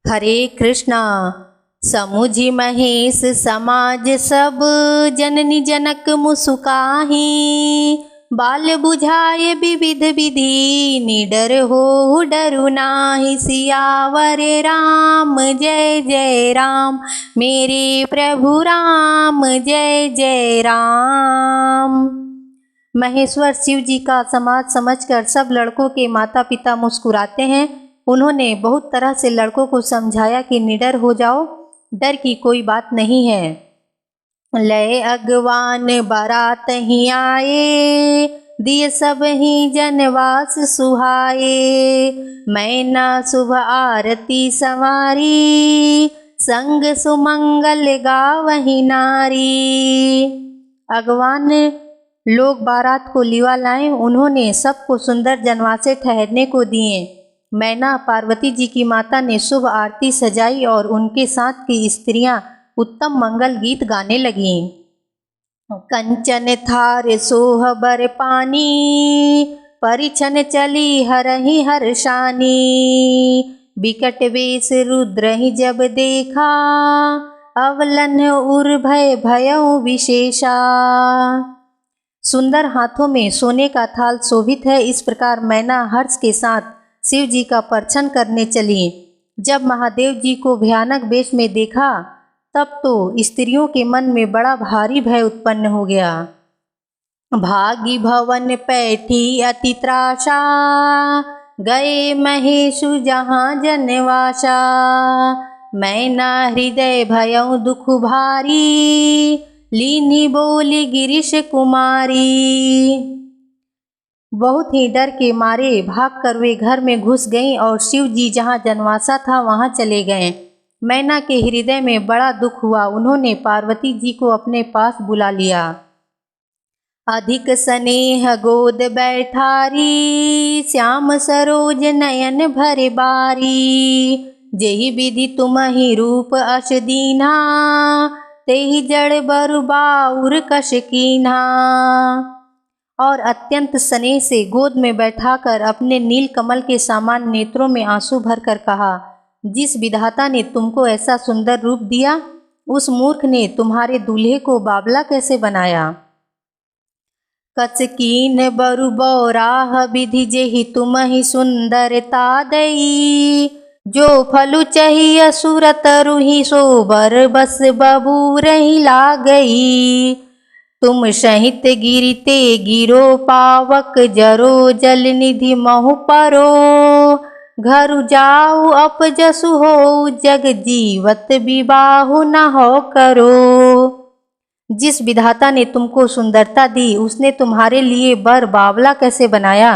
हरे कृष्णा। समुझि महेश समाज सब, जननी जनक मुसुकाहि। बाल बुझाए विविध विधि, निडर हो डरु नाहि। सियावर राम जय जय राम, मेरे प्रभु राम जय जय राम। महेश्वर शिव जी का समाज समझकर सब लड़कों के माता पिता मुस्कुराते हैं। उन्होंने बहुत तरह से लड़कों को समझाया कि निडर हो जाओ, डर की कोई बात नहीं है। लय अगवान बारात ही आए, दिए सब ही जनवास सुहाए। मैना शुभ आरती संवारी, संग सुमंगल गावही नारी। अगवान लोग बारात को लिवा लाए। उन्होंने सबको सुंदर जनवासे ठहरने को दिए। मैना पार्वती जी की माता ने शुभ आरती सजाई और उनके साथ की स्त्रियां उत्तम मंगल गीत गाने लगीं। कंचन थार सोह बर पानी, परिछन चली हरहि हर्षानी। बिकट वेश रुद्र ही जब देखा, अवलन उर भय भयउ विशेषा। सुंदर हाथों में सोने का थाल शोभित है। इस प्रकार मैना हर्ष के साथ शिव जी का परछन करने चली। जब महादेव जी को भयानक वेश में देखा, तब तो स्त्रियों के मन में बड़ा भारी भय उत्पन्न हो गया। भागी भवन पैठी अति त्रासा, गए महेशु जहाँ जनवासा। मैना हृदय भयउ दुख भारी, लीनी बोली गिरीश कुमारी। बहुत ही डर के मारे भागकर वे घर में घुस गईं और शिव जी जहाँ जनवासा था वहाँ चले गए। मैना के हृदय में बड़ा दुख हुआ। उन्होंने पार्वती जी को अपने पास बुला लिया। अधिक स्नेह गोद बैठारी, श्याम सरोज नयन भरे बारी। जेहि विधि तुम्हि रूप अस दीन्हा, तेहि जड़ बरु बाउर कस कीन्हा। और अत्यंत स्नेह से गोद में बैठाकर अपने नील कमल के समान नेत्रों में आंसू भरकर कहा, जिस विधाता ने तुमको ऐसा सुंदर रूप दिया, उस मूर्ख ने तुम्हारे दूल्हे को बावला कैसे बनाया। कच कीन बरु बौराह विधि, जेहि तुम्हि सुंदरता दई। जो फलु चहिय सुर तरुहि, सो बर बस बबूरहि लागई। तुम सहित गिरते गिरो पावक, जरो जल निधि महु परो। घर जाऊ अपजसु हो, जग जीवत विबाहु न हो करो। जिस विधाता ने तुमको सुंदरता दी, उसने तुम्हारे लिए बर बावला कैसे बनाया।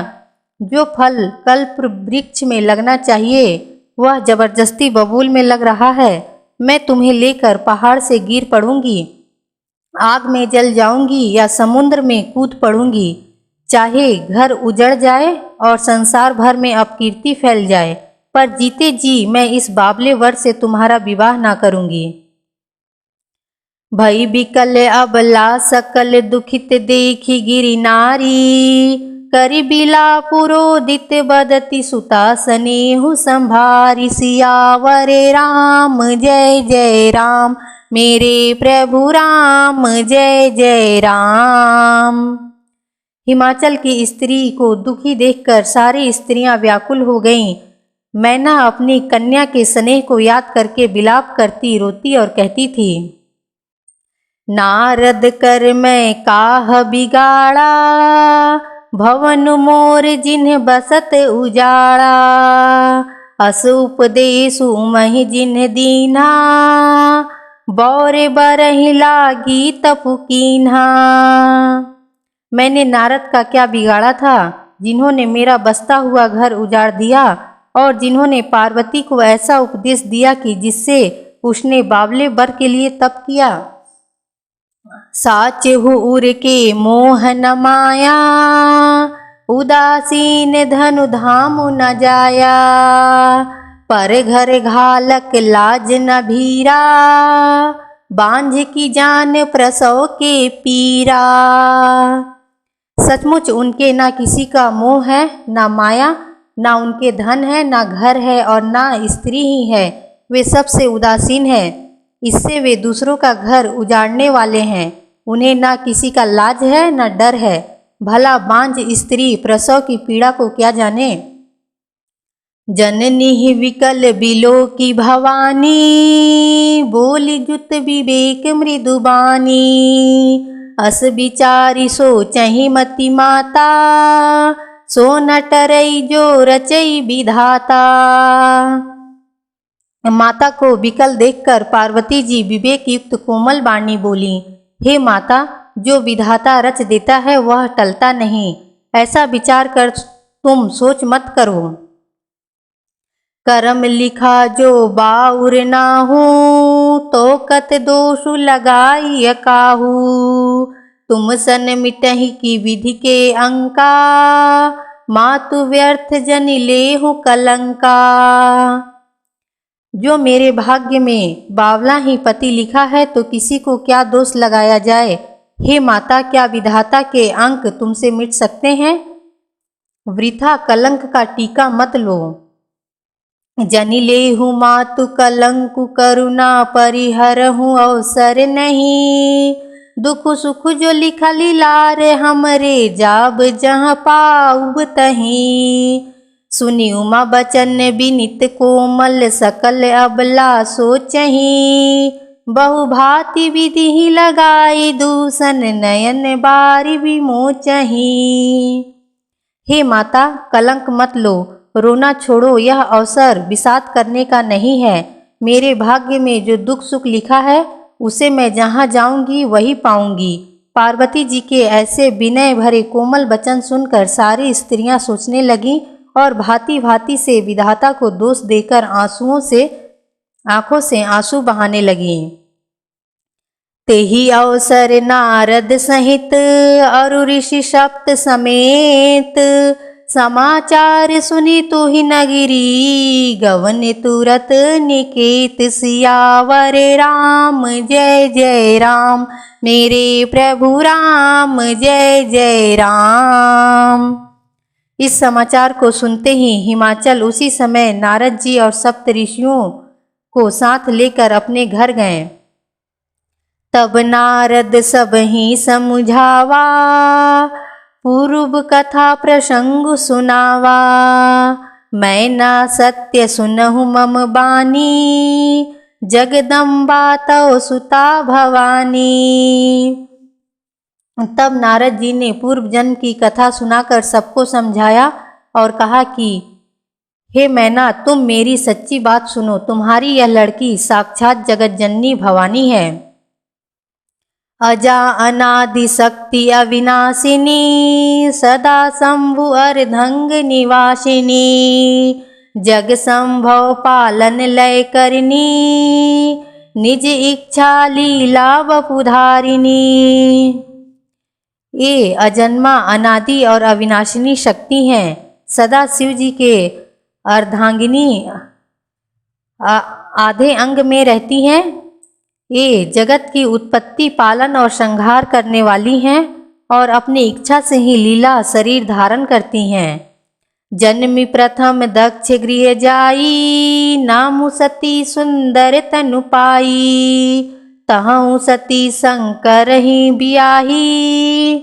जो फल कल्प वृक्ष में लगना चाहिए, वह जबरदस्ती बबूल में लग रहा है। मैं तुम्हें लेकर पहाड़ से गिर पड़ूंगी, आग में जल जाऊंगी या समुद्र में कूद पड़ूंगी। चाहे घर उजड़ जाए और संसार भर में अपकीर्ति फैल जाए, पर जीते जी मैं इस बावले वर से तुम्हारा विवाह ना करूंगी। भई बिकल अबला सकल दुखित, देखी गिरि नारी। करि बिला पुरोदित, बदति सुता स्नेहु संभारी। सियावर राम जय जय राम, मेरे प्रभु राम जय जय राम। हिमाचल की स्त्री को दुखी देखकर सारी स्त्रियां व्याकुल हो गईं। मैना अपनी कन्या के स्नेह को याद करके विलाप करती, रोती और कहती थी, नारद कर मैं काह बिगाड़ा, भवन मोर जिन्ह बसत उजाड़ा। अस उपदेशु महि जिन्ह दीन्हा, बौरे बरहि लागी तपु कीन्हा। मैंने नारद का क्या बिगाड़ा था, जिन्होंने मेरा बसता हुआ घर उजाड़ दिया और जिन्होंने पार्वती को ऐसा उपदेश दिया कि जिससे उसने बावले वर के लिए तप किया। साचहु उर के मोह न माया, उदासीन धनु धामु न जाया। पर घर घालक लाज न भीरा, बांझ की जान प्रसव के पीरा। सचमुच उनके ना किसी का मोह है, ना माया, ना उनके धन है, ना घर है और ना स्त्री ही है। वे सबसे उदासीन हैं। इससे वे दूसरों का घर उजाड़ने वाले हैं। उन्हें ना किसी का लाज है न डर है। भला बांझ स्त्री प्रसव की पीड़ा को क्या जाने। जननी विकल बिलो की भवानी, बोली जुत विवेक मृदुबानी। अस विचारी सोचहि मति माता, सो न टरई जो रचई विधाता। माता को विकल देखकर पार्वती जी विवेक युक्त कोमल वाणी बोली, हे माता, जो विधाता रच देता है वह टलता नहीं। ऐसा विचार कर तुम सोच मत करो। करम लिखा जो बाउर नाहू, तो कत दोषु लगाई काहू। तुम सन मिटहि की विधि के अंका, मातु व्यर्थ जन लेहु कलंका। जो मेरे भाग्य में बावला ही पति लिखा है तो किसी को क्या दोष लगाया जाए। हे माता, क्या विधाता के अंक तुमसे मिट सकते हैं। वृथा कलंक का टीका मत लो। जनि लेहु मातु कलंकु, करुणा परिहरहु अवसर नहीं। दुख सुख जो लिखली लार, हमरे जाब जहाँ पाऊब तहीं। सुनी उमा बचन बिनित कोमल, सकल अबला सोचही। बहु भांति विधि ही लगाई, दूषण नयन बारी विमोचही। हे माता, कलंक मत लो, रोना छोड़ो। यह अवसर विषाद करने का नहीं है। मेरे भाग्य में जो दुख सुख लिखा है उसे मैं जहाँ जाऊंगी वही पाऊंगी। पार्वती जी के ऐसे विनय भरे कोमल वचन सुनकर सारी स्त्रियां सोचने लगीं और भांति भांति से विधाता को दोष देकर आंखों से आंसू बहाने लगीं। तेहि अवसर नारद सहित, अरु ऋषि सप्त समेत। समाचार सुनि तुहि नगरी, गवन तुरत निकेत। सियावर राम जय जय राम, मेरे प्रभु राम जय जय राम। इस समाचार को सुनते ही हिमाचल उसी समय नारद जी और सप्त ऋषियों को साथ लेकर अपने घर गए। तब नारद सब ही समुझावा, पूर्व कथा प्रसंग सुनावा। मैं ना सत्य सुनहु मम बानी, जगदम्बा तव सुता भवानी। तब नारद जी ने पूर्व जन्म की कथा सुनाकर सबको समझाया और कहा कि हे मैना, तुम मेरी सच्ची बात सुनो। तुम्हारी यह लड़की साक्षात जगत जननी भवानी है। अजा अनादि शक्ति अविनाशिनी, सदा शंभु अर्धंग निवासिनी। जग संभव पालन लय करनी, निज इच्छा लीला वपुधारिणी। ये अजन्मा अनादि और अविनाशिनी शक्ति हैं। सदा शिव जी के अर्धांगिनी आधे अंग में रहती हैं। ये जगत की उत्पत्ति, पालन और संहार करने वाली हैं और अपनी इच्छा से ही लीला शरीर धारण करती हैं। जन्मी प्रथम दक्ष गृह जाई, नामु सती सुंदर तनु पाई। तहु सती शंकर ही बियाही,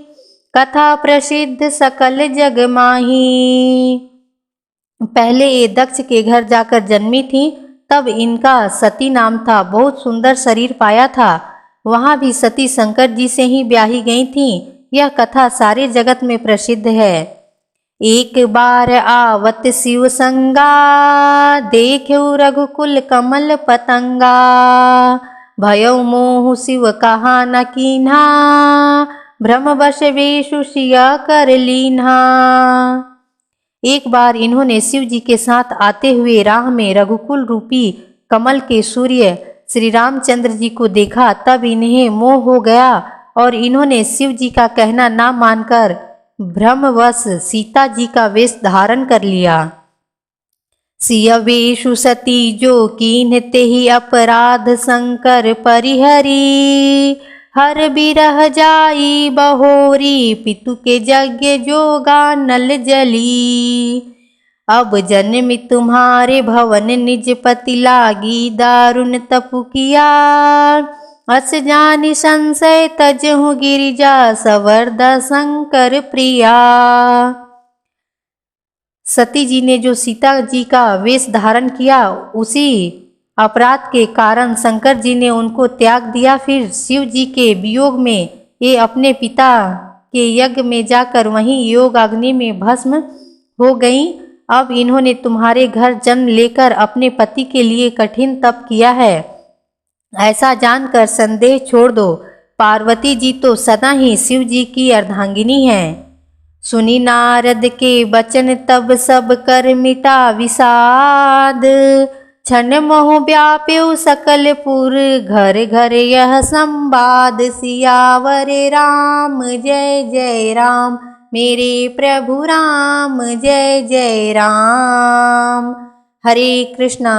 कथा प्रसिद्ध सकल जग माही। पहले ये दक्ष के घर जाकर जन्मी थी, तब इनका सती नाम था। बहुत सुंदर शरीर पाया था। वहाँ भी सती शंकर जी से ही ब्याही गई थी। यह कथा सारे जगत में प्रसिद्ध है। एक बार आवत शिव संगा, देख्यो रघुकुल कमल पतंगा। भयो मोह शिव कहा न कीन्हा, भ्रम वश वेशु सिया कर लीन्हा। एक बार इन्होंने शिव जी के साथ आते हुए राह में रघुकुल रूपी कमल के सूर्य श्री रामचंद्र जी को देखा। तब इन्हें मोह हो गया और इन्होंने शिव जी का कहना ना मानकर भ्रमवश सीता जी का वेश धारण कर लिया। सिय वेशु सती जो कीन्हते ही, अपराध शंकर परिहरी। हर बिरह जाई बहोरी, पितु के यज्ञ जोगा नल जली। अब जन्म तुम्हारे भवन निज पति लागी दारुण तपु किया। अस जानि संशय तजहु गिरिजा सवर्द शंकर प्रिया। सती जी ने जो सीता जी का वेश धारण किया, उसी अपराध के कारण शंकर जी ने उनको त्याग दिया। फिर शिव जी के वियोग में ये अपने पिता के यज्ञ में जाकर वहीं योग अग्नि में भस्म हो गई। अब इन्होंने तुम्हारे घर जन्म लेकर अपने पति के लिए कठिन तप किया है, ऐसा जानकर संदेह छोड़ दो। पार्वती जी तो सदा ही शिव जी की अर्धांगिनी हैं। सुनी नारद के वचन तब सब कर मिटा विषाद। क्षण मोह व्याप्यो सकल पुर घर घर यह संवाद। सियावर राम जय जय राम, मेरे प्रभु राम जय जय राम। हरे कृष्णा।